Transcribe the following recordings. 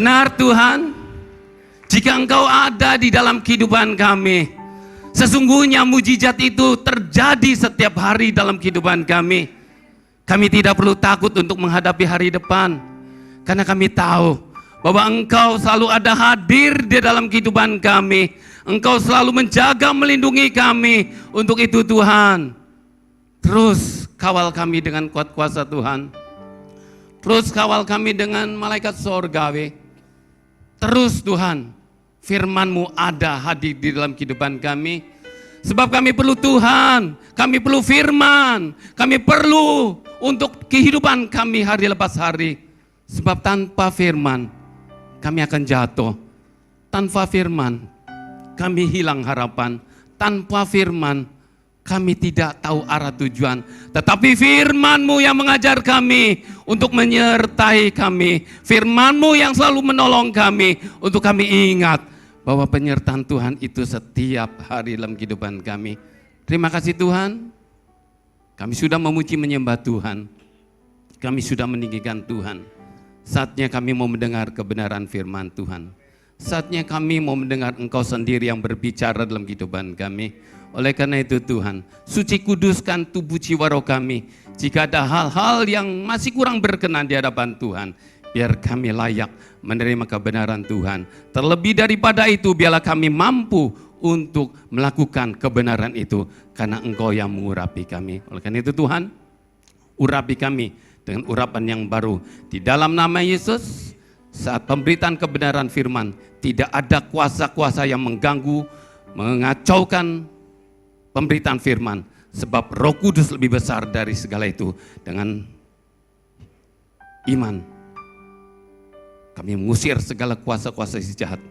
Benar Tuhan, jika Engkau ada di dalam kehidupan kami, sesungguhnya mujizat itu terjadi setiap hari dalam kehidupan kami. Kami tidak perlu takut untuk menghadapi hari depan, karena kami tahu bahwa Engkau selalu ada hadir di dalam kehidupan kami. Engkau selalu menjaga, melindungi kami. Untuk itu Tuhan, terus kawal kami dengan kuat kuasa Tuhan. Terus kawal kami dengan malaikat sorgawi. Terus Tuhan, firman-Mu ada hadir di dalam kehidupan kami. Sebab kami perlu Tuhan, kami perlu firman, kami perlu untuk kehidupan kami hari lepas hari. Sebab tanpa firman, kami akan jatuh. Tanpa firman, kami hilang harapan. Tanpa firman, kami tidak tahu arah tujuan. Tetapi firman-Mu yang mengajar kami untuk menyertai kami. Firman-Mu yang selalu menolong kami untuk kami ingat bahwa penyertaan Tuhan itu setiap hari dalam kehidupan kami. Terima kasih Tuhan. Kami sudah memuji menyembah Tuhan. Kami sudah meninggikan Tuhan. Saatnya kami mau mendengar kebenaran firman Tuhan. Saatnya kami mau mendengar Engkau sendiri yang berbicara dalam kehidupan kami. Oleh karena itu Tuhan, suci kuduskan tubuh jiwa roh kami. Jika ada hal-hal yang masih kurang berkenan di hadapan Tuhan, biar kami layak menerima kebenaran Tuhan. Terlebih daripada itu, biarlah kami mampu untuk melakukan kebenaran itu, karena Engkau yang mengurapi kami. Oleh karena itu Tuhan, urapi kami dengan urapan yang baru. Di dalam nama Yesus, saat pemberitaan kebenaran firman, tidak ada kuasa-kuasa yang mengganggu, mengacaukan pemberitaan firman, sebab Roh Kudus lebih besar dari segala itu. Dengan iman kami mengusir segala kuasa-kuasa jahat.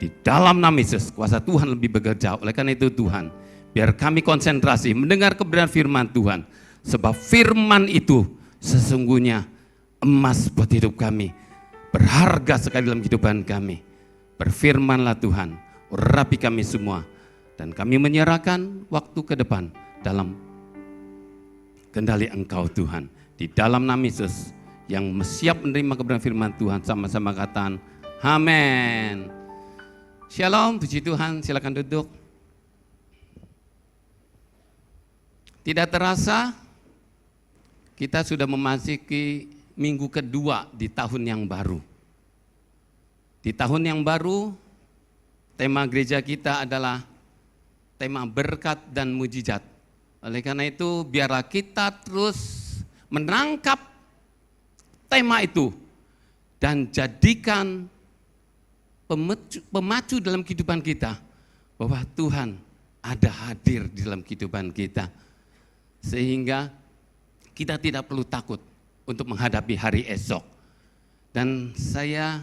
Di dalam nama Yesus, kuasa Tuhan lebih bekerja. Oleh karena itu Tuhan, biar kami konsentrasi mendengar kebenaran firman Tuhan, sebab firman itu sesungguhnya emas buat hidup kami, berharga sekali dalam kehidupan kami. Berfirmanlah Tuhan, urapi kami semua. Dan kami menyerahkan waktu ke depan dalam kendali Engkau Tuhan. Di dalam nama Yesus yang siap menerima kebenaran firman Tuhan, sama-sama katakan amin. Shalom, puji Tuhan, silakan duduk. Tidak terasa kita sudah memasuki minggu kedua di tahun yang baru. Di tahun yang baru, tema gereja kita adalah tema berkat dan mujizat. Oleh karena itu, biarlah kita terus menangkap tema itu dan jadikan pemacu dalam kehidupan kita bahwa Tuhan ada hadir di dalam kehidupan kita, sehingga kita tidak perlu takut untuk menghadapi hari esok. Dan saya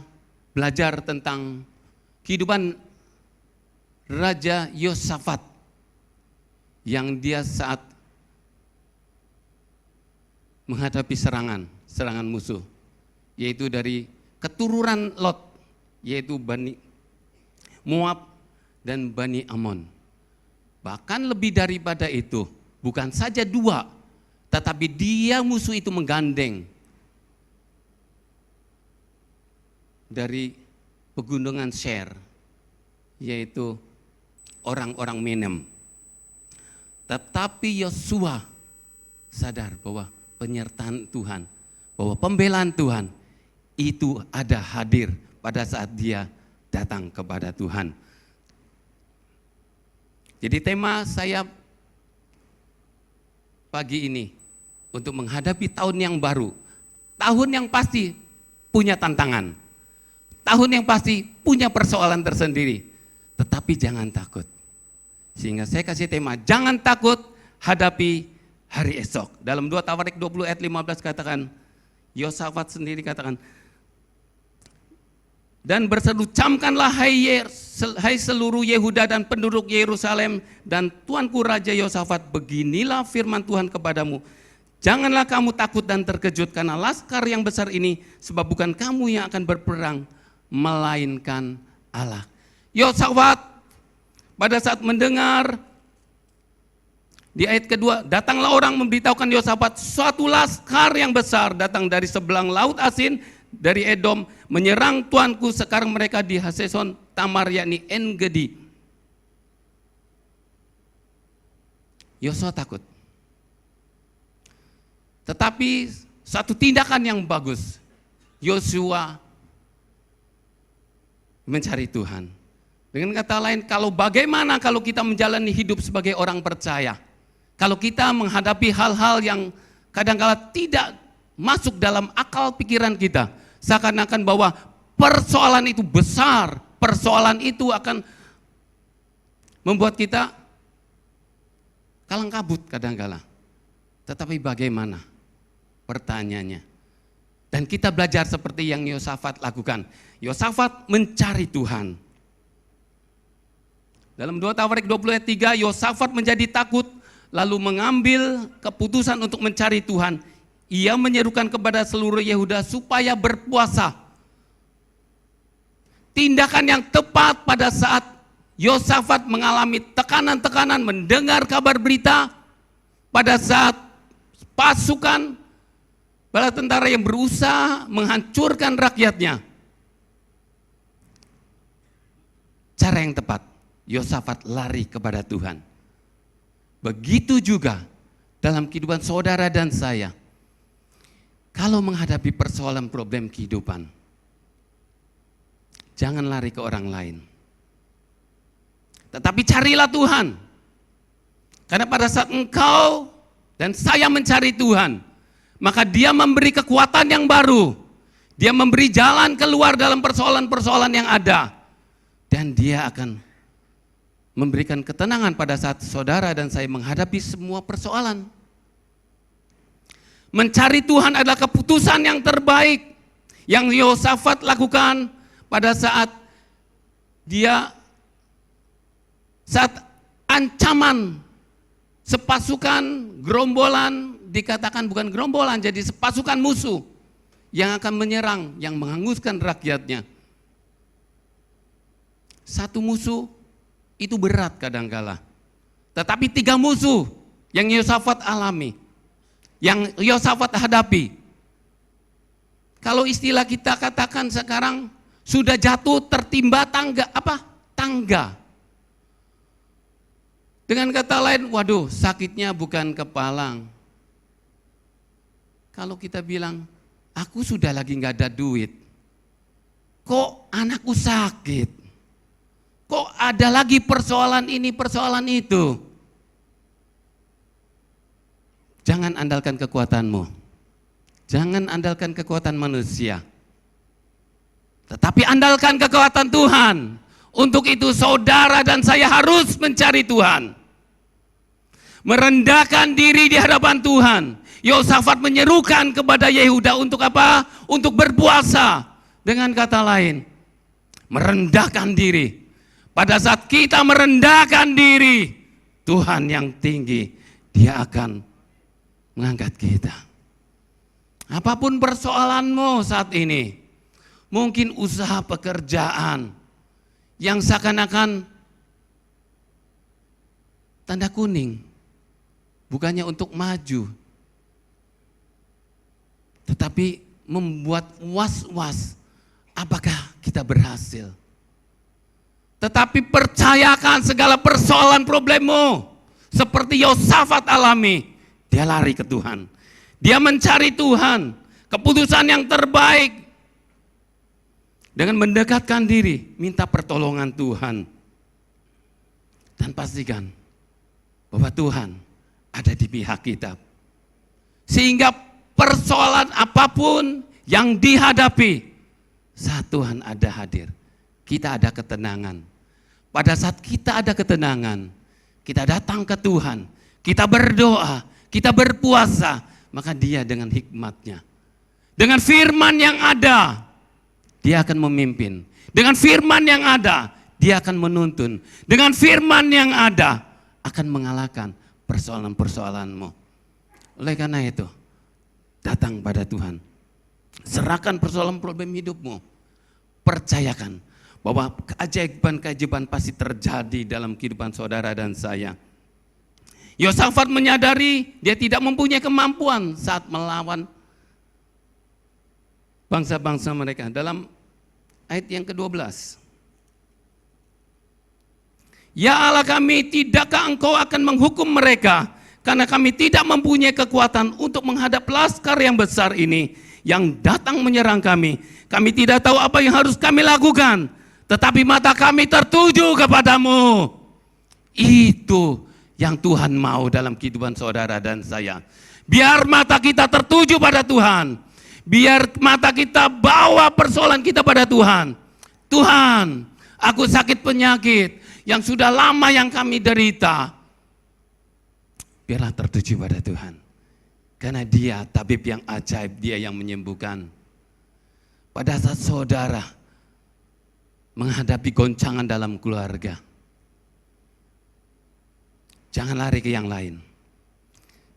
belajar tentang kehidupan Raja Yosafat, yang dia saat menghadapi serangan musuh, yaitu dari keturunan Lot, yaitu Bani Moab dan Bani Amon. Bahkan lebih daripada itu, bukan saja dua, tetapi dia musuh itu menggandeng dari pegunungan Seir, yaitu orang-orang Menem. Tetapi Yosua sadar bahwa penyertaan Tuhan, bahwa pembelaan Tuhan itu ada hadir pada saat dia datang kepada Tuhan. Jadi tema saya pagi ini untuk menghadapi tahun yang baru, tahun yang pasti punya tantangan, tahun yang pasti punya persoalan tersendiri, tetapi jangan takut. Sehingga saya kasih tema, jangan takut hadapi hari esok. Dalam 2 Tawarik 20 ayat 15 katakan, Yosafat sendiri katakan, dan berseru, camkanlah hai seluruh Yehuda dan penduduk Yerusalem dan tuanku Raja Yosafat, beginilah firman Tuhan kepadamu. Janganlah kamu takut dan terkejut karena laskar yang besar ini, sebab bukan kamu yang akan berperang, melainkan Allah. Yosafat pada saat mendengar di ayat kedua, datanglah orang memberitahukan Yosafat, suatu laskar yang besar datang dari seberang laut Asin dari Edom menyerang tuanku, sekarang mereka di Haseson Tamar yakni En-Gedi. Yosua takut. Tetapi satu tindakan yang bagus, Yosua mencari Tuhan. Dengan kata lain, bagaimana kalau kita menjalani hidup sebagai orang percaya? Kalau kita menghadapi hal-hal yang kadang-kala tidak masuk dalam akal pikiran kita, seakan-akan bahwa persoalan itu besar, persoalan itu akan membuat kita kalang kabut kadang-kala. Tetapi bagaimana? Pertanyaannya. Dan kita belajar seperti yang Yosafat lakukan. Yosafat mencari Tuhan. Dalam 2 Tawarik 20 ayat 3, Yosafat menjadi takut, lalu mengambil keputusan untuk mencari Tuhan. Ia menyerukan kepada seluruh Yehuda supaya berpuasa. Tindakan yang tepat pada saat Yosafat mengalami tekanan-tekanan, mendengar kabar berita, pada saat pasukan bala tentara yang berusaha menghancurkan rakyatnya. Cara yang tepat, Yosafat lari kepada Tuhan. Begitu juga dalam kehidupan saudara dan saya. Kalau menghadapi persoalan problem kehidupan, jangan lari ke orang lain. Tetapi carilah Tuhan. Karena pada saat engkau dan saya mencari Tuhan, maka Dia memberi kekuatan yang baru. Dia memberi jalan keluar dalam persoalan-persoalan yang ada. Dan Dia akan memberikan ketenangan pada saat saudara dan saya menghadapi semua persoalan. Mencari Tuhan adalah keputusan yang terbaik yang Yosafat lakukan pada saat ancaman sepasukan gerombolan, dikatakan bukan gerombolan, jadi sepasukan musuh yang akan menyerang, yang menghanguskan rakyatnya. Satu musuh itu berat kadangkala. Tetapi 3 musuh yang Yosafat alami, yang Yosafat hadapi. Kalau istilah kita katakan sekarang, sudah jatuh tertimba tangga. Dengan kata lain, waduh, sakitnya bukan kepalang. Kalau kita bilang, aku sudah lagi nggak ada duit, kok anakku sakit? Kok ada lagi persoalan ini, persoalan itu? Jangan andalkan kekuatanmu. Jangan andalkan kekuatan manusia. Tetapi andalkan kekuatan Tuhan. Untuk itu saudara dan saya harus mencari Tuhan. Merendahkan diri di hadapan Tuhan. Yosafat menyerukan kepada Yehuda untuk apa? Untuk berpuasa. Dengan kata lain, merendahkan diri. Pada saat kita merendahkan diri, Tuhan yang tinggi, Dia akan mengangkat kita. Apapun persoalanmu saat ini, mungkin usaha pekerjaan yang seakan-akan tanda kuning, bukannya untuk maju, tetapi membuat was-was, apakah kita berhasil? Tetapi percayakan segala persoalan problemmu, seperti Yosafat alami, dia lari ke Tuhan. Dia mencari Tuhan, keputusan yang terbaik. Dengan mendekatkan diri, minta pertolongan Tuhan. Dan pastikan bahwa Tuhan ada di pihak kita. Sehingga persoalan apapun yang dihadapi, saat Tuhan ada hadir, kita ada ketenangan. Pada saat kita ada ketenangan, kita datang ke Tuhan, kita berdoa, kita berpuasa, maka Dia dengan hikmat-Nya, dengan firman yang ada, Dia akan memimpin. Dengan firman yang ada, Dia akan menuntun. Dengan firman yang ada, akan mengalahkan persoalan-persoalanmu. Oleh karena itu, datang pada Tuhan. Serahkan persoalan problem hidupmu. Percayakan bahwa keajaiban-keajaiban pasti terjadi dalam kehidupan saudara dan saya. Yosafat menyadari dia tidak mempunyai kemampuan saat melawan bangsa-bangsa mereka. Dalam ayat yang ke-12. Ya Allah kami, tidakkah Engkau akan menghukum mereka? Karena kami tidak mempunyai kekuatan untuk menghadap laskar yang besar ini yang datang menyerang kami. Kami tidak tahu apa yang harus kami lakukan, tetapi mata kami tertuju kepadamu. Itu yang Tuhan mau dalam kehidupan saudara dan saya. Biar mata kita tertuju pada Tuhan. Biar mata kita bawa persoalan kita pada Tuhan. Tuhan, aku sakit penyakit yang sudah lama yang kami derita. Biarlah tertuju pada Tuhan. Karena Dia tabib yang ajaib, Dia yang menyembuhkan. Pada saat saudara menghadapi goncangan dalam keluarga, jangan lari ke yang lain.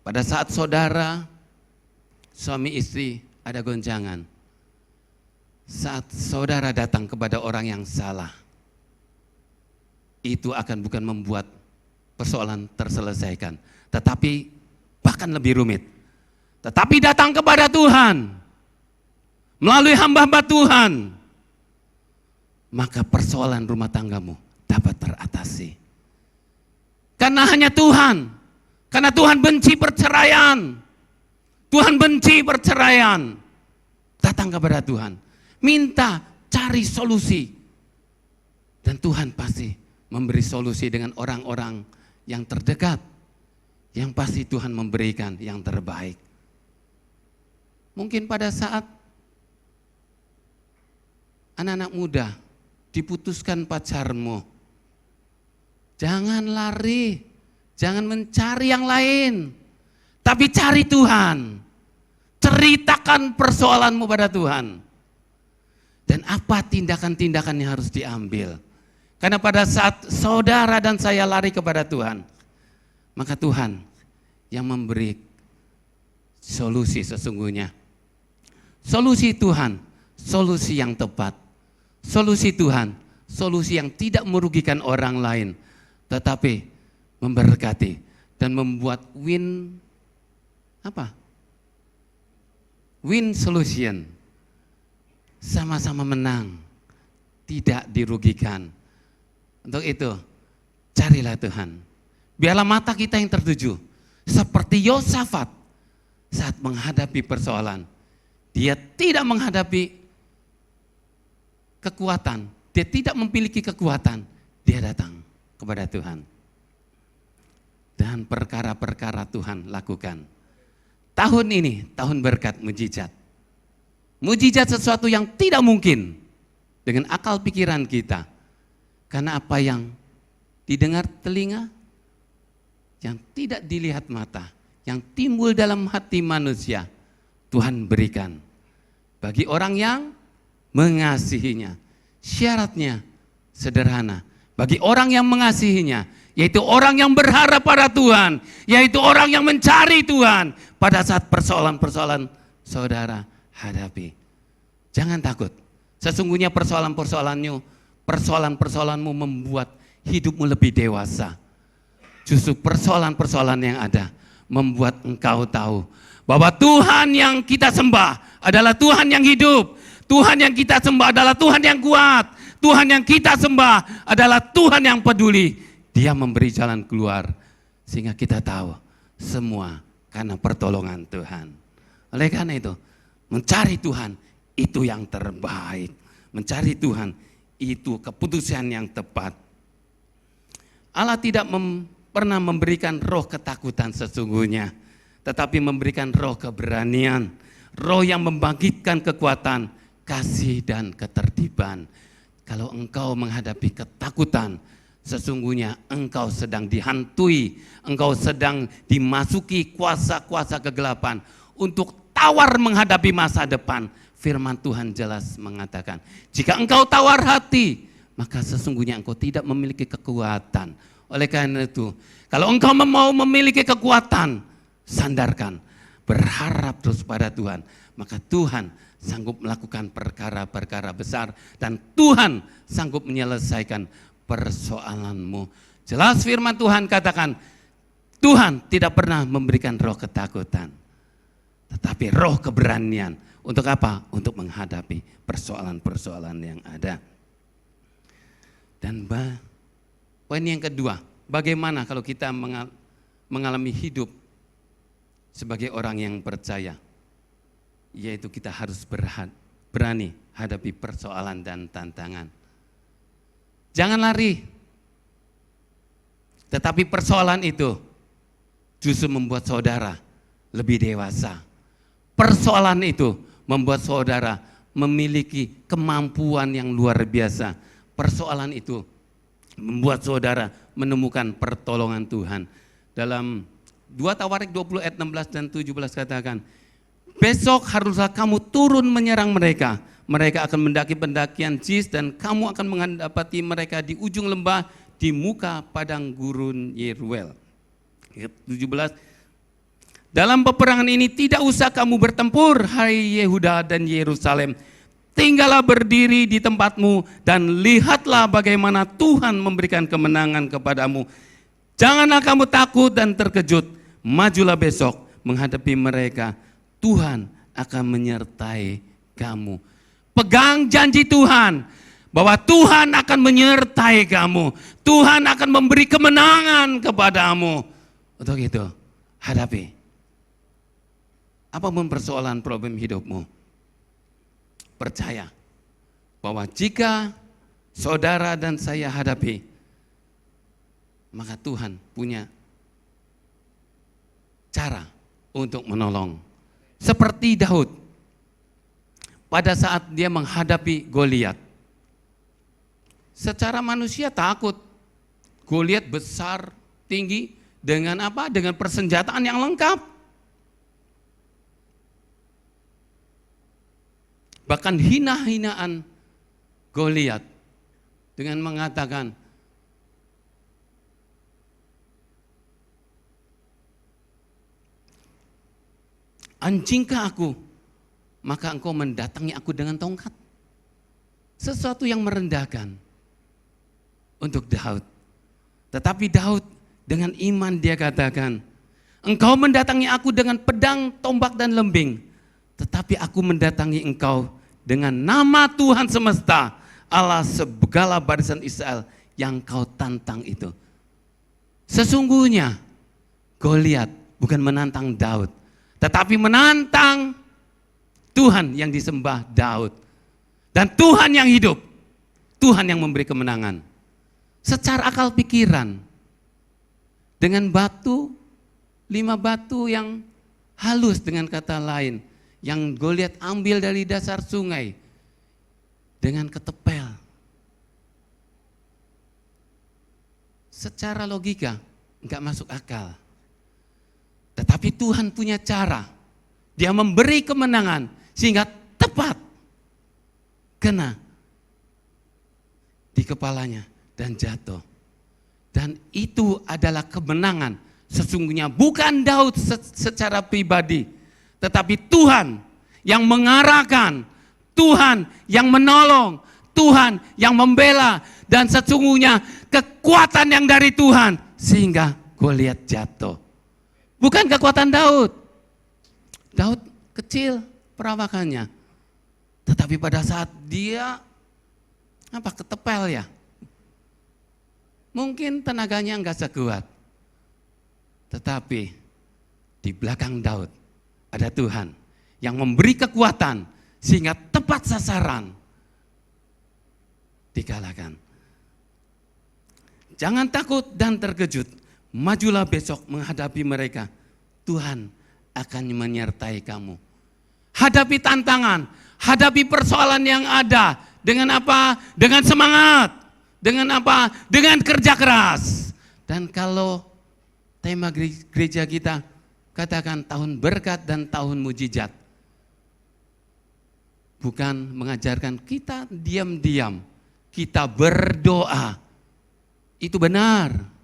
Pada saat saudara, suami istri ada goncangan, saat saudara datang kepada orang yang salah, itu akan bukan membuat persoalan terselesaikan, tetapi bahkan lebih rumit. Tetapi datang kepada Tuhan, melalui hamba-hamba Tuhan, maka persoalan rumah tanggamu dapat teratasi. Karena hanya Tuhan, karena Tuhan benci perceraian. Tuhan benci perceraian. Datang kepada Tuhan, minta cari solusi. Dan Tuhan pasti memberi solusi dengan orang-orang yang terdekat. Yang pasti Tuhan memberikan yang terbaik. Mungkin pada saat anak-anak muda diputuskan pacarmu, jangan lari, jangan mencari yang lain, tapi cari Tuhan. Ceritakan persoalanmu pada Tuhan. Dan apa tindakan-tindakan yang harus diambil. Karena pada saat saudara dan saya lari kepada Tuhan, maka Tuhan yang memberi solusi sesungguhnya. Solusi Tuhan, solusi yang tepat. Solusi Tuhan, solusi yang tidak merugikan orang lain, tetapi memberkati dan membuat win solution. Sama-sama menang, tidak dirugikan. Untuk itu, carilah Tuhan. Biarlah mata kita yang tertuju. Seperti Yosafat saat menghadapi persoalan. Dia tidak menghadapi kekuatan. Dia tidak memiliki kekuatan. Dia datang kepada Tuhan. Dan perkara-perkara Tuhan lakukan. Tahun ini, tahun berkat mujizat. Mujizat sesuatu yang tidak mungkin dengan akal pikiran kita. Karena apa yang didengar telinga, yang tidak dilihat mata, yang timbul dalam hati manusia, Tuhan berikan bagi orang yang mengasihinya. Syaratnya sederhana. Bagi orang yang mengasihinya, yaitu orang yang berharap pada Tuhan, yaitu orang yang mencari Tuhan pada saat persoalan-persoalan saudara hadapi. Jangan takut. Sesungguhnya persoalanmu membuat hidupmu lebih dewasa. Justru persoalan-persoalan yang ada membuat engkau tahu bahwa Tuhan yang kita sembah adalah Tuhan yang hidup. Tuhan yang kita sembah adalah Tuhan yang kuat. Tuhan yang kita sembah adalah Tuhan yang peduli. Dia memberi jalan keluar. Sehingga kita tahu semua karena pertolongan Tuhan. Oleh karena itu, mencari Tuhan itu yang terbaik. Mencari Tuhan itu keputusan yang tepat. Allah tidak pernah memberikan roh ketakutan sesungguhnya, tetapi memberikan roh keberanian, roh yang membangkitkan kekuatan, kasih dan ketertiban. Kalau engkau menghadapi ketakutan, sesungguhnya engkau sedang dihantui, engkau sedang dimasuki kuasa-kuasa kegelapan untuk tawar menghadapi masa depan. Firman Tuhan jelas mengatakan, jika engkau tawar hati, maka sesungguhnya engkau tidak memiliki kekuatan. Oleh karena itu, kalau engkau mau memiliki kekuatan, sandarkan, berharap terus pada Tuhan. Maka Tuhan sanggup melakukan perkara-perkara besar dan Tuhan sanggup menyelesaikan persoalanmu. Jelas firman Tuhan katakan, Tuhan tidak pernah memberikan roh ketakutan, tetapi roh keberanian. Untuk apa? Untuk menghadapi persoalan-persoalan yang ada. Dan poin yang kedua, bagaimana kalau kita mengalami hidup sebagai orang yang percaya? Yaitu kita harus berani hadapi persoalan dan tantangan. Jangan lari. Tetapi persoalan itu justru membuat saudara lebih dewasa. Persoalan itu membuat saudara memiliki kemampuan yang luar biasa. Persoalan itu membuat saudara menemukan pertolongan Tuhan. Dalam 2 Tawarik 20 ayat 16 dan 17 katakan, besok haruslah kamu turun menyerang mereka. Mereka akan mendaki pendakian Jis dan kamu akan mendapati mereka di ujung lembah di muka padang gurun Yeruel. 17. Dalam peperangan ini tidak usah kamu bertempur, hai Yehuda dan Yerusalem. Tinggallah berdiri di tempatmu dan lihatlah bagaimana Tuhan memberikan kemenangan kepadamu. Janganlah kamu takut dan terkejut. Majulah besok menghadapi mereka. Tuhan akan menyertai kamu. Pegang janji Tuhan bahwa Tuhan akan menyertai kamu. Tuhan akan memberi kemenangan kepadamu. Untuk itu, hadapi apapun persoalan problem hidupmu. Percaya bahwa jika saudara dan saya hadapi, maka Tuhan punya cara untuk menolong. Seperti Daud pada saat dia menghadapi Goliat. Secara manusia takut. Goliat besar, tinggi, dengan apa? Dengan persenjataan yang lengkap. Bahkan hina-hinaan Goliat dengan mengatakan, anjingkah aku? Maka engkau mendatangi aku dengan tongkat. Sesuatu yang merendahkan untuk Daud. Tetapi Daud dengan iman dia katakan, engkau mendatangi aku dengan pedang, tombak dan lembing. Tetapi aku mendatangi engkau dengan nama Tuhan semesta, Allah segala barisan Israel yang kau tantang itu. Sesungguhnya Goliat bukan menantang Daud, tetapi menantang Tuhan yang disembah Daud. Dan Tuhan yang hidup, Tuhan yang memberi kemenangan. Secara akal pikiran, dengan batu, 5 batu yang halus dengan kata lain, yang Goliat ambil dari dasar sungai, dengan ketepel. Secara logika, enggak masuk akal. Tetapi Tuhan punya cara, dia memberi kemenangan, sehingga tepat kena di kepalanya dan jatuh. Dan itu adalah kemenangan. Sesungguhnya bukan Daud secara pribadi, tetapi Tuhan yang mengarahkan, Tuhan yang menolong, Tuhan yang membela, dan sesungguhnya kekuatan yang dari Tuhan sehingga Goliat jatuh. Bukan kekuatan Daud. Daud kecil perawakannya, tetapi pada saat dia ketepel ya, mungkin tenaganya enggak sekuat, tetapi di belakang Daud ada Tuhan yang memberi kekuatan sehingga tepat sasaran dikalahkan. Jangan takut dan terkejut, majulah besok menghadapi mereka. Tuhan akan menyertai kamu. Hadapi tantangan, hadapi persoalan yang ada dengan apa? Dengan semangat. Dengan apa? Dengan kerja keras. Dan kalau tema gereja kita katakan tahun berkat dan tahun mujizat, bukan mengajarkan kita diam-diam, kita berdoa. Itu benar.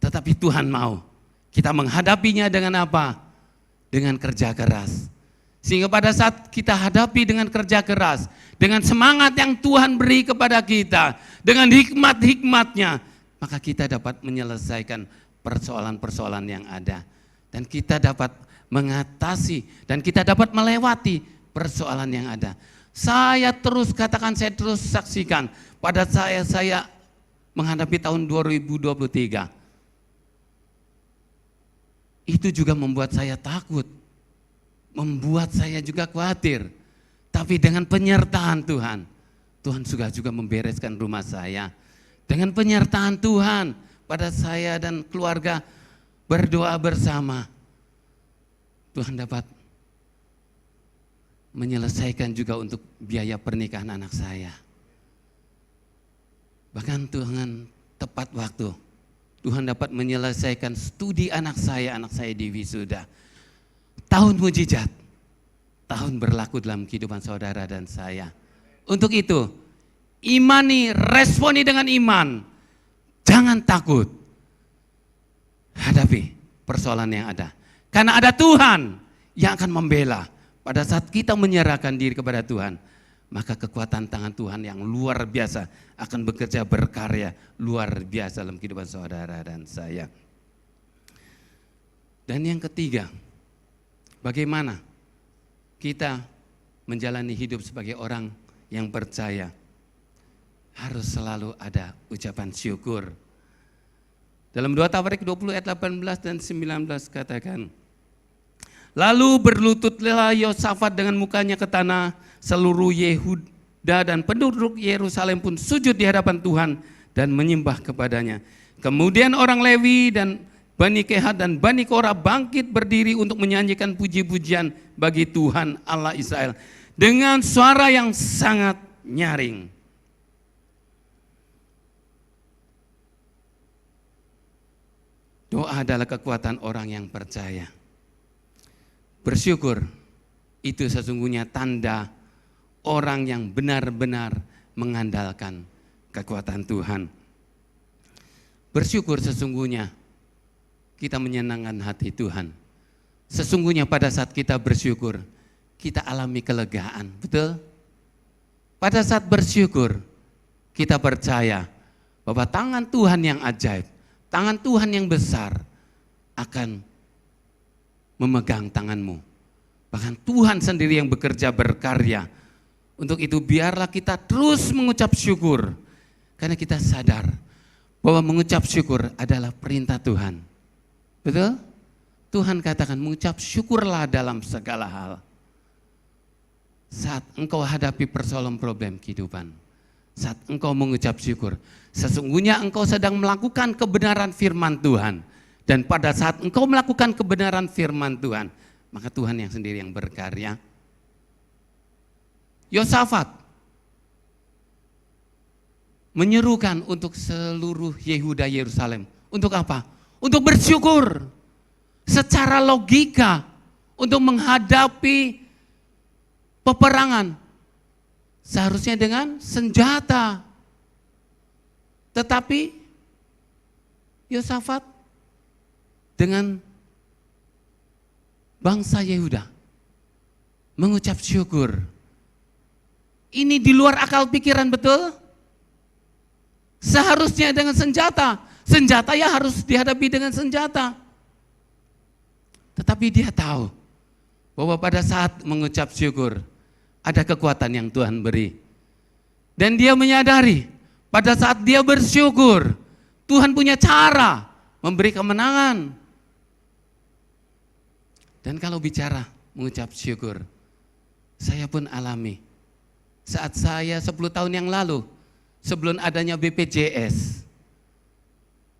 Tetapi Tuhan mau kita menghadapinya dengan apa? Dengan kerja keras. Sehingga pada saat kita hadapi dengan kerja keras, dengan semangat yang Tuhan beri kepada kita, dengan hikmat-hikmatnya, maka kita dapat menyelesaikan persoalan-persoalan yang ada. Dan kita dapat mengatasi, dan kita dapat melewati persoalan yang ada. Saya terus saksikan pada saya menghadapi tahun 2023. Itu juga membuat saya takut, membuat saya juga khawatir. Tapi dengan penyertaan Tuhan, Tuhan juga membereskan rumah saya. Dengan penyertaan Tuhan pada saya dan keluarga berdoa bersama, Tuhan dapat menyelesaikan juga untuk biaya pernikahan anak saya. Bahkan Tuhan tepat waktu, Tuhan dapat menyelesaikan studi anak saya di wisuda. Tahun mujizat, tahun berlaku dalam kehidupan saudara dan saya. Untuk itu, imani, responi dengan iman. Jangan takut. Hadapi persoalan yang ada. Karena ada Tuhan yang akan membela. Pada saat kita menyerahkan diri kepada Tuhan, maka kekuatan tangan Tuhan yang luar biasa akan bekerja berkarya luar biasa dalam kehidupan saudara dan saya. Dan yang ketiga, bagaimana kita menjalani hidup sebagai orang yang percaya? Harus selalu ada ucapan syukur. Dalam 2 Tawarik 20 ayat 18 dan 19 katakan, lalu berlututlah Yosafat dengan mukanya ke tanah, seluruh Yehuda dan penduduk Yerusalem pun sujud di hadapan Tuhan dan menyembah kepadanya. Kemudian orang Lewi dan Bani Kehat dan Bani Korah bangkit berdiri untuk menyanyikan puji-pujian bagi Tuhan Allah Israel dengan suara yang sangat nyaring. Doa adalah kekuatan orang yang percaya. Bersyukur itu sesungguhnya tanda orang yang benar-benar mengandalkan kekuatan Tuhan. Bersyukur sesungguhnya kita menyenangkan hati Tuhan. Sesungguhnya pada saat kita bersyukur, kita alami kelegaan, betul? Pada saat bersyukur, kita percaya bahwa tangan Tuhan yang ajaib, tangan Tuhan yang besar akan memegang tanganmu. Bahkan Tuhan sendiri yang bekerja berkarya. Untuk itu biarlah kita terus mengucap syukur. Karena kita sadar bahwa mengucap syukur adalah perintah Tuhan. Betul? Tuhan katakan mengucap syukurlah dalam segala hal. Saat engkau hadapi persoalan problem kehidupan, saat engkau mengucap syukur, sesungguhnya engkau sedang melakukan kebenaran firman Tuhan. Dan pada saat engkau melakukan kebenaran firman Tuhan, maka Tuhan yang sendiri yang berkarya. Yosafat menyerukan untuk seluruh Yehuda Yerusalem. Untuk apa? Untuk bersyukur secara logika untuk menghadapi peperangan. Seharusnya dengan senjata. Tetapi Yosafat dengan bangsa Yehuda mengucap syukur. Ini di luar akal pikiran, betul? Seharusnya dengan senjata. Senjata ya harus dihadapi dengan senjata. Tetapi dia tahu bahwa pada saat mengucap syukur ada kekuatan yang Tuhan beri. Dan dia menyadari pada saat dia bersyukur Tuhan punya cara memberi kemenangan. Dan kalau bicara mengucap syukur, saya pun alami. Saat saya 10 tahun yang lalu, sebelum adanya BPJS,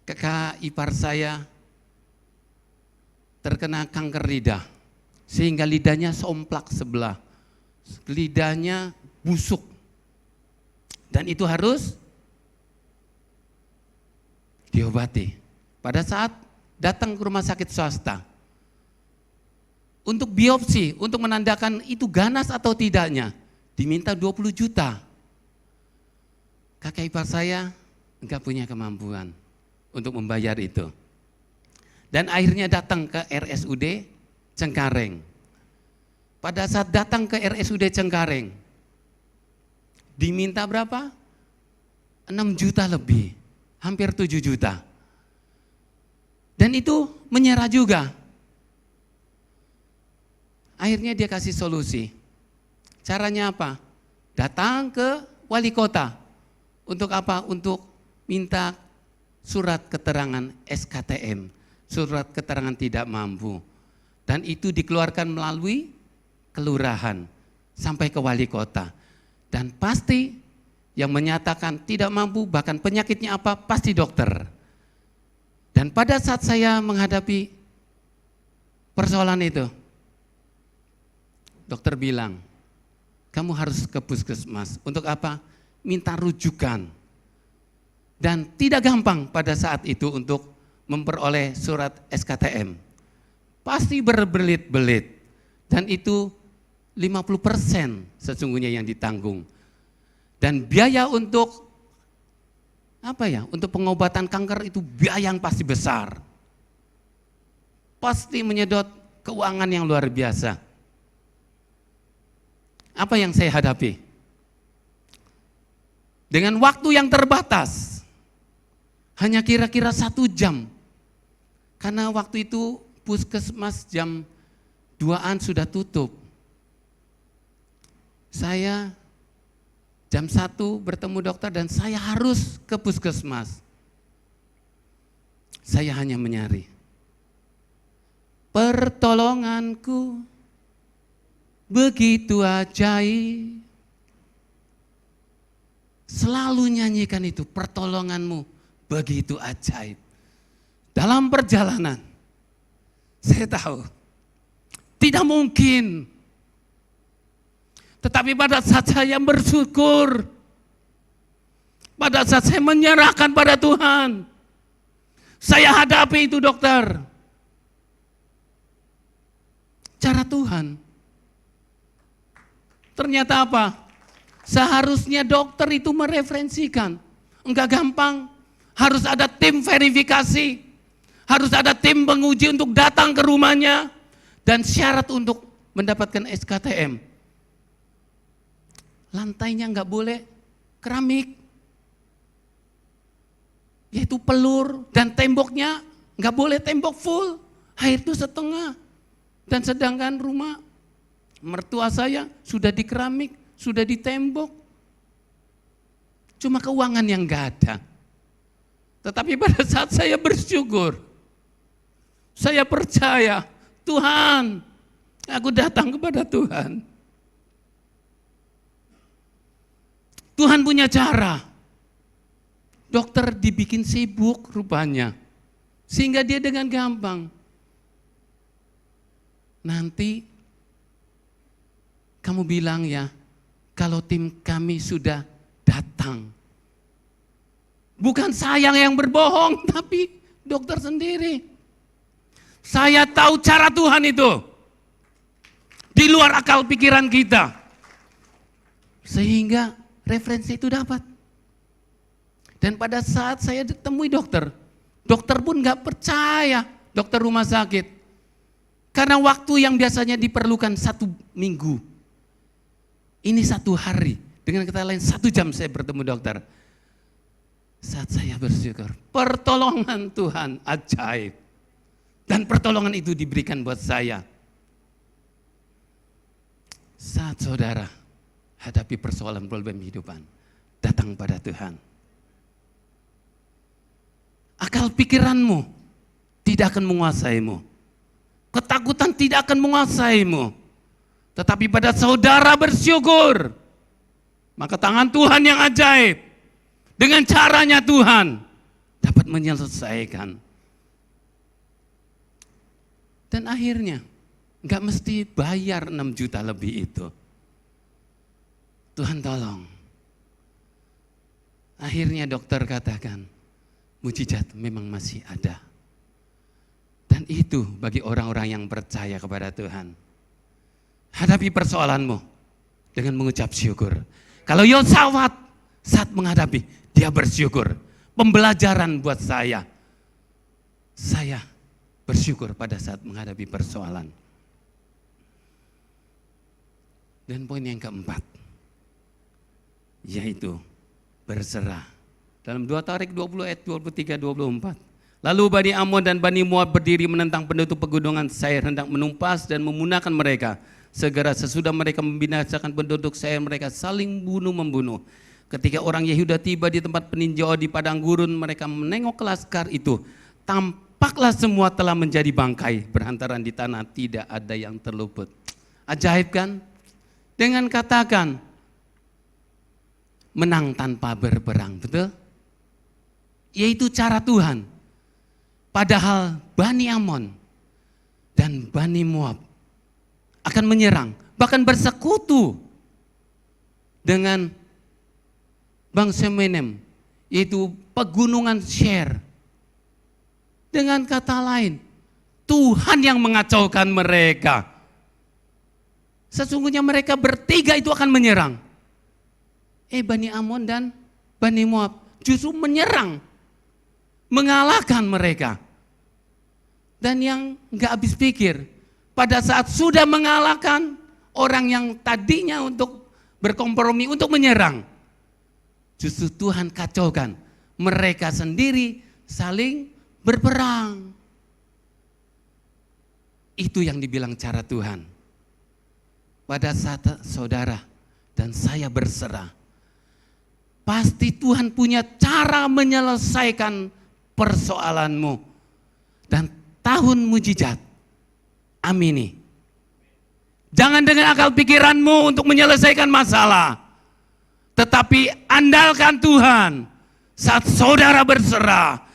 kakak ipar saya terkena kanker lidah. Sehingga lidahnya somplak sebelah. Lidahnya busuk. Dan itu harus diobati. Pada saat datang ke rumah sakit swasta, untuk biopsi, untuk menandakan itu ganas atau tidaknya, diminta 20 juta. Kakak ipar saya enggak punya kemampuan untuk membayar itu. Dan akhirnya datang ke RSUD Cengkareng. Pada saat datang ke RSUD Cengkareng, diminta berapa? 6 juta lebih, hampir 7 juta. Dan itu menyerah juga. Akhirnya dia kasih solusi. Caranya apa? Datang ke wali kota. Untuk apa? Untuk minta surat keterangan SKTM, surat keterangan tidak mampu. Dan itu dikeluarkan melalui kelurahan sampai ke wali kota. Dan pasti yang menyatakan tidak mampu, bahkan penyakitnya apa, pasti dokter. Dan pada saat saya menghadapi persoalan itu, dokter bilang, kamu harus ke puskesmas. Untuk apa? Minta rujukan. Dan tidak gampang pada saat itu untuk memperoleh surat SKTM. Pasti berbelit-belit. Dan itu 50% sesungguhnya yang ditanggung. Dan biaya untuk untuk pengobatan kanker itu biaya yang pasti besar. Pasti menyedot keuangan yang luar biasa. Apa yang saya hadapi? Dengan waktu yang terbatas, hanya kira-kira 1 jam. Karena waktu itu puskesmas jam 2-an sudah tutup. Saya jam 1 bertemu dokter dan saya harus ke puskesmas. Saya hanya menyari, pertolonganku begitu ajaib. Selalu nyanyikan itu, pertolonganmu begitu ajaib. Dalam perjalanan, saya tahu tidak mungkin. Tetapi pada saat saya bersyukur, pada saat saya menyerahkan pada Tuhan, saya hadapi itu dokter. Cara Tuhan. Ternyata apa? Seharusnya dokter itu mereferensikan. Enggak gampang, harus ada tim verifikasi, harus ada tim penguji untuk datang ke rumahnya, dan syarat untuk mendapatkan SKTM. Lantainya enggak boleh keramik, yaitu pelur, dan temboknya enggak boleh tembok full, air itu setengah. Dan sedangkan rumah mertua saya sudah di keramik, sudah di tembok. Cuma keuangan yang enggak ada. Tetapi pada saat saya bersyukur, saya percaya, Tuhan, aku datang kepada Tuhan. Tuhan punya cara. Dokter dibikin sibuk rupanya. Sehingga dia dengan gampang. Nanti kamu bilang ya, kalau tim kami sudah datang. Bukan saya yang berbohong, tapi dokter sendiri. Saya tahu cara Tuhan itu. Di luar akal pikiran kita. Sehingga referensi itu dapat. Dan pada saat saya ditemui dokter pun gak percaya, dokter rumah sakit. Karena waktu yang biasanya diperlukan 1 minggu, ini 1 hari. Dengan kata lain 1 jam saya bertemu dokter. Saat saya bersyukur, pertolongan Tuhan ajaib. Dan pertolongan itu diberikan buat saya. Saat saudara hadapi persoalan problem kehidupan, datang pada Tuhan. Akal pikiranmu tidak akan menguasaimu. Ketakutan tidak akan menguasaimu. Tetapi pada saudara bersyukur, maka tangan Tuhan yang ajaib, dengan caranya Tuhan dapat menyelesaikan. Dan akhirnya, gak mesti bayar 6 juta lebih itu. Tuhan tolong. Akhirnya dokter katakan, mujizat memang masih ada. Dan itu bagi orang-orang yang percaya kepada Tuhan. Hadapi persoalanmu dengan mengucap syukur. Kalau Yosafat saat menghadapi, dia bersyukur. Pembelajaran buat saya. Saya bersyukur pada saat menghadapi persoalan. Dan poin yang keempat, yaitu berserah. Dalam 2 Tarik 20 ayat 23-24, Lalu Bani Amon dan Bani Moab berdiri menentang penduduk pegunungan Seir, hendak menumpas dan memunahkan mereka. Segera sesudah mereka membinasakan penduduk Seir, mereka saling bunuh-membunuh. Ketika orang Yehuda tiba di tempat peninjau di padang gurun, mereka menengok ke laskar itu. Tampaklah semua telah menjadi bangkai, berhantaran di tanah, tidak ada yang terluput. Ajaib kan? Dengan katakan, menang tanpa berperang, betul? Yaitu cara Tuhan. Padahal Bani Amon dan Bani Moab akan menyerang, bahkan bersekutu dengan bangsa Menem, yaitu pegunungan Seir. Dengan kata lain, Tuhan yang mengacaukan mereka. Sesungguhnya mereka bertiga itu akan menyerang. Bani Amon dan Bani Moab justru menyerang, mengalahkan mereka. Dan yang gak habis pikir, pada saat sudah mengalahkan orang yang tadinya untuk berkompromi, untuk menyerang, justru Tuhan kacaukan. Mereka sendiri saling berperang. Itu yang dibilang cara Tuhan. Pada saat saudara dan saya berserah, pasti Tuhan punya cara menyelesaikan persoalanmu. Dan tahun mujizat, amini. Jangan dengan akal pikiranmu untuk menyelesaikan masalah, tetapi andalkan Tuhan. Saat saudara berserah,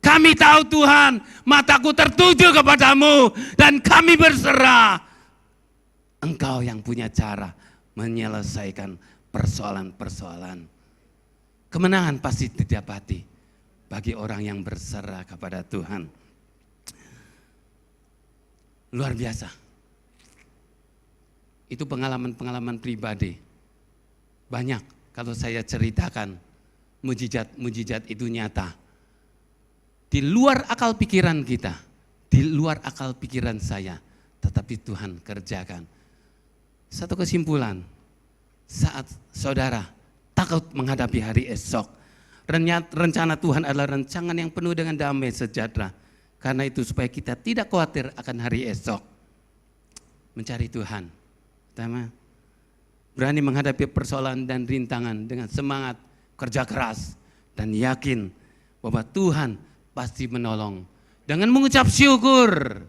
kami tahu Tuhan, mataku tertuju kepadamu dan kami berserah. Engkau yang punya cara menyelesaikan persoalan-persoalan. Kemenangan pasti didapati bagi orang yang berserah kepada Tuhan. Luar biasa. Itu pengalaman-pengalaman pribadi. Banyak kalau saya ceritakan, mujizat-mujizat itu nyata. Di luar akal pikiran kita, di luar akal pikiran saya, tetapi Tuhan kerjakan. Satu kesimpulan, saat saudara takut menghadapi hari esok, rencana Tuhan adalah rancangan yang penuh dengan damai sejahtera. Karena itu supaya kita tidak khawatir akan hari esok. Mencari Tuhan. Pertama, berani menghadapi persoalan dan rintangan dengan semangat, kerja keras, dan yakin bahwa Tuhan pasti menolong. Dengan mengucap syukur,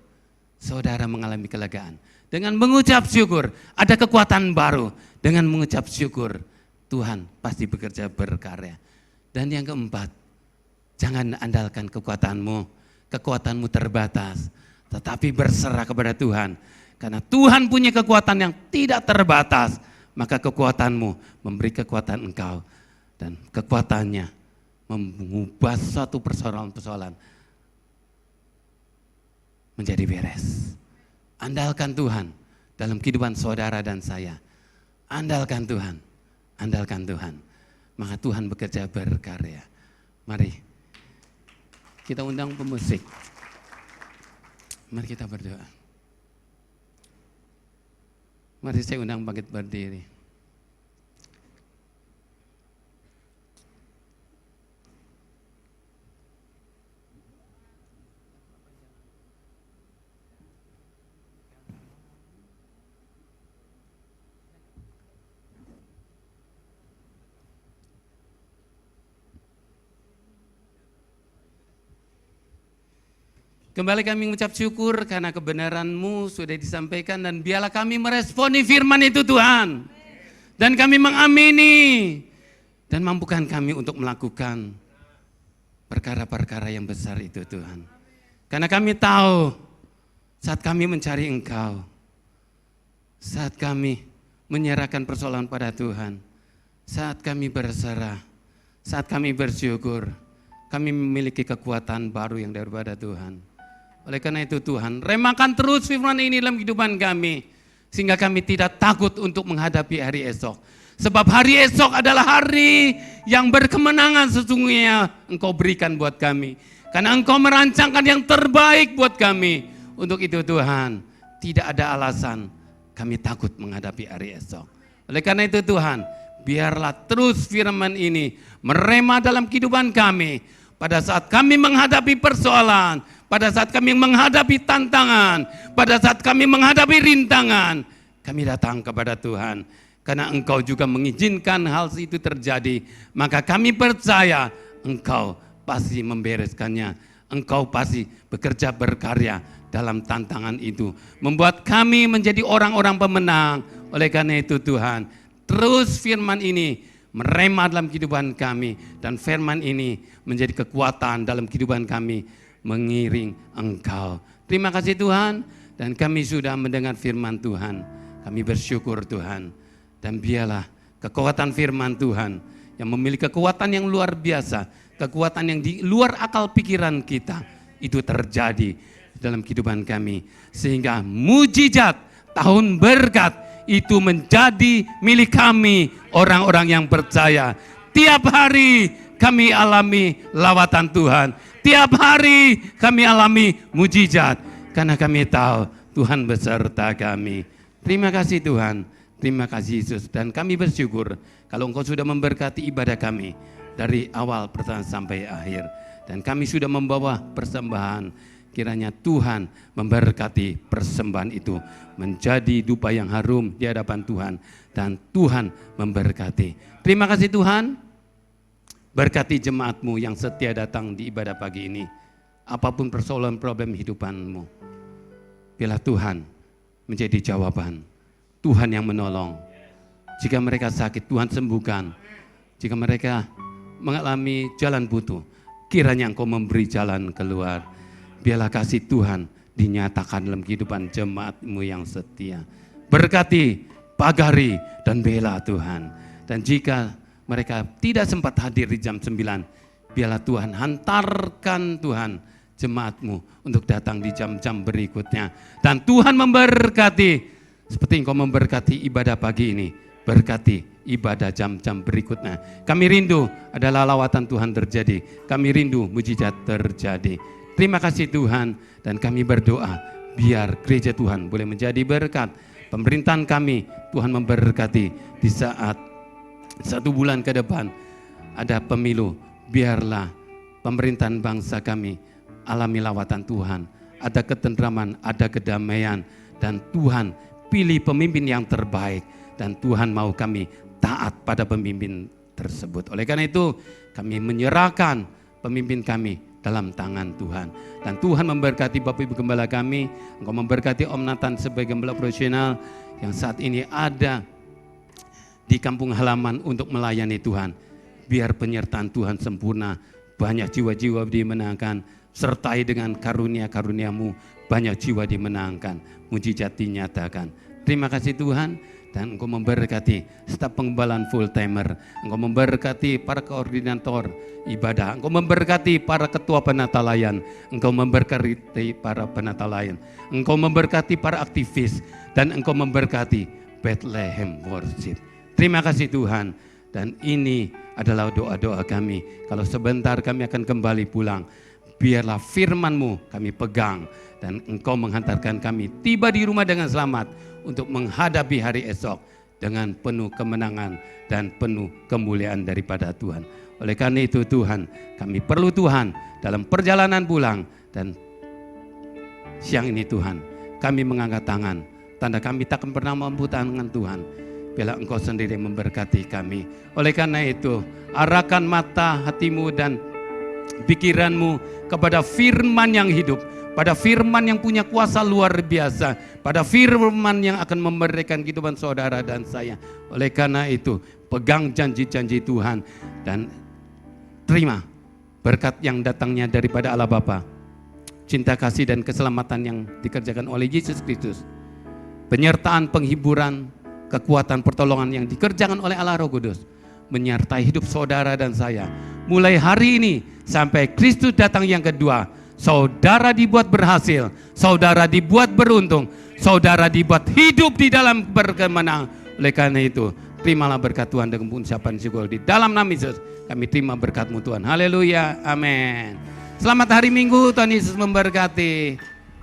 saudara mengalami kelegaan. Dengan mengucap syukur, ada kekuatan baru. Dengan mengucap syukur, Tuhan pasti bekerja berkarya. Dan yang keempat, jangan andalkan kekuatanmu. Kekuatanmu terbatas, tetapi berserah kepada Tuhan. Karena Tuhan punya kekuatan yang tidak terbatas, maka kekuatanmu memberi kekuatan engkau. Dan kekuatannya mengubah suatu persoalan-persoalan menjadi beres. Andalkan Tuhan dalam kehidupan saudara dan saya. Andalkan Tuhan, andalkan Tuhan. Maka Tuhan bekerja berkarya. Mari kita undang pemusik. Mari kita berdoa. Mari saya undang bangkit berdiri. Kembali kami mengucap syukur karena kebenaran-Mu sudah disampaikan dan biarlah kami meresponi firman itu Tuhan. Dan kami mengamini dan mampukan kami untuk melakukan perkara-perkara yang besar itu Tuhan. Karena kami tahu saat kami mencari Engkau, saat kami menyerahkan persoalan pada Tuhan, saat kami berserah, saat kami bersyukur, kami memiliki kekuatan baru yang daripada Tuhan. Oleh karena itu Tuhan, remakan terus firman ini dalam kehidupan kami. Sehingga kami tidak takut untuk menghadapi hari esok. Sebab hari esok adalah hari yang berkemenangan sesungguhnya Engkau berikan buat kami. Karena Engkau merancangkan yang terbaik buat kami. Untuk itu Tuhan, tidak ada alasan kami takut menghadapi hari esok. Oleh karena itu Tuhan, biarlah terus firman ini merema dalam kehidupan kami. pada saat kami menghadapi persoalan, pada saat kami menghadapi tantangan, pada saat kami menghadapi rintangan, kami datang kepada Tuhan. Karena Engkau juga mengizinkan hal itu terjadi, maka kami percaya Engkau pasti membereskannya. Engkau pasti bekerja berkarya dalam tantangan itu, membuat kami menjadi orang-orang pemenang. Oleh karena itu Tuhan, terus firman ini merema dalam kehidupan kami, dan firman ini menjadi kekuatan dalam kehidupan kami, mengiring Engkau. Terima kasih Tuhan, dan kami sudah mendengar firman Tuhan. Kami bersyukur Tuhan. Dan biarlah kekuatan firman Tuhan yang memiliki kekuatan yang luar biasa, kekuatan yang di luar akal pikiran kita, itu terjadi dalam kehidupan kami. Sehingga mujizat tahun berkat itu menjadi milik kami, orang-orang yang percaya. Tiap hari kami alami lawatan Tuhan. Tiap hari kami alami mujizat. Karena kami tahu Tuhan beserta kami. Terima kasih Tuhan. Terima kasih Yesus, dan kami bersyukur kalau Engkau sudah memberkati ibadah kami dari awal pertengahan sampai akhir. Dan kami sudah membawa persembahan, kiranya Tuhan memberkati persembahan itu menjadi dupa yang harum di hadapan Tuhan, dan Tuhan memberkati. Terima kasih Tuhan, berkati jemaat-Mu yang setia datang di ibadah pagi ini. Apapun persoalan problem hidupanmu, biarlah Tuhan menjadi jawaban. Tuhan yang menolong. Jika mereka sakit, Tuhan sembuhkan. Jika mereka mengalami jalan buntu, kiranya Engkau memberi jalan keluar. Biarlah kasih Tuhan dinyatakan dalam kehidupan jemaat-Mu yang setia. Berkati, pagari, dan bela Tuhan. Dan jika mereka tidak sempat hadir di jam 9, biarlah Tuhan hantarkan Tuhan jemaat-Mu untuk datang di jam-jam berikutnya. Dan Tuhan memberkati. Seperti Engkau memberkati ibadah pagi ini, berkati ibadah jam-jam berikutnya. Kami rindu adalah lawatan Tuhan terjadi. Kami rindu mujizat terjadi. Terima kasih Tuhan, dan kami berdoa biar gereja Tuhan boleh menjadi berkat. Pemerintahan kami Tuhan memberkati di saat 1 bulan ke depan ada pemilu. Biarlah pemerintahan bangsa kami alami lawatan Tuhan. Ada ketentraman, ada kedamaian, dan Tuhan pilih pemimpin yang terbaik, dan Tuhan mau kami taat pada pemimpin tersebut. Oleh karena itu kami menyerahkan pemimpin kami dalam tangan Tuhan. Dan Tuhan memberkati Bapak Ibu Gembala kami. Engkau memberkati Om Nathan sebagai gembala profesional yang saat ini ada di kampung halaman untuk melayani Tuhan. Biar penyertaan Tuhan sempurna, banyak jiwa-jiwa dimenangkan, sertai dengan karunia-karunia-Mu, banyak jiwa dimenangkan, mujizat dinyatakan. Terima kasih Tuhan, dan Engkau memberkati staf pengembalaan full timer. Engkau memberkati para koordinator ibadah. Engkau memberkati para ketua penata layan. Engkau memberkati para penata layan. Engkau memberkati para aktivis, dan Engkau memberkati Bethlehem Worship. Terima kasih Tuhan, dan ini adalah doa-doa kami. Kalau sebentar kami akan kembali pulang, biarlah firman-Mu kami pegang, dan Engkau menghantarkan kami tiba di rumah dengan selamat untuk menghadapi hari esok dengan penuh kemenangan dan penuh kemuliaan daripada Tuhan. Oleh karena itu Tuhan, kami perlu Tuhan dalam perjalanan pulang, dan siang ini Tuhan, kami mengangkat tangan, tanda kami takkan pernah mampu tangan Tuhan, bila Engkau sendiri memberkati kami. Oleh karena itu, arahkan mata hatimu dan pikiranmu kepada firman yang hidup, pada firman yang punya kuasa luar biasa, pada firman yang akan memerdekakan kehidupan saudara dan saya. Oleh karena itu, pegang janji-janji Tuhan, dan terima berkat yang datangnya daripada Allah Bapa, cinta kasih dan keselamatan yang dikerjakan oleh Yesus Kristus, penyertaan, penghiburan, kekuatan, pertolongan yang dikerjakan oleh Allah Roh Kudus, menyertai hidup saudara dan saya. Mulai hari ini sampai Kristus datang yang kedua, saudara dibuat berhasil, saudara dibuat beruntung, saudara dibuat hidup di dalam berkemenang. Oleh karena itu, terimalah berkat Tuhan dengan ucapan syukur di dalam nama Yesus. Kami terima berkat-Mu Tuhan. Haleluya, amin. Selamat hari Minggu, Tuhan Yesus memberkati.